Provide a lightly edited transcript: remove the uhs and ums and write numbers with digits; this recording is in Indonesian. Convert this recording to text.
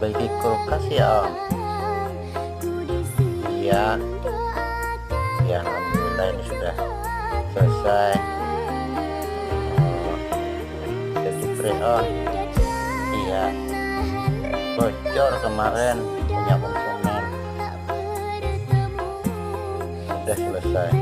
memperbaiki kulkas ya Om? Iya. Ya alhamdulillah ini sudah selesai. Jadi pre-on. Iya, bocor kemarin punya konsumen. Sudah selesai.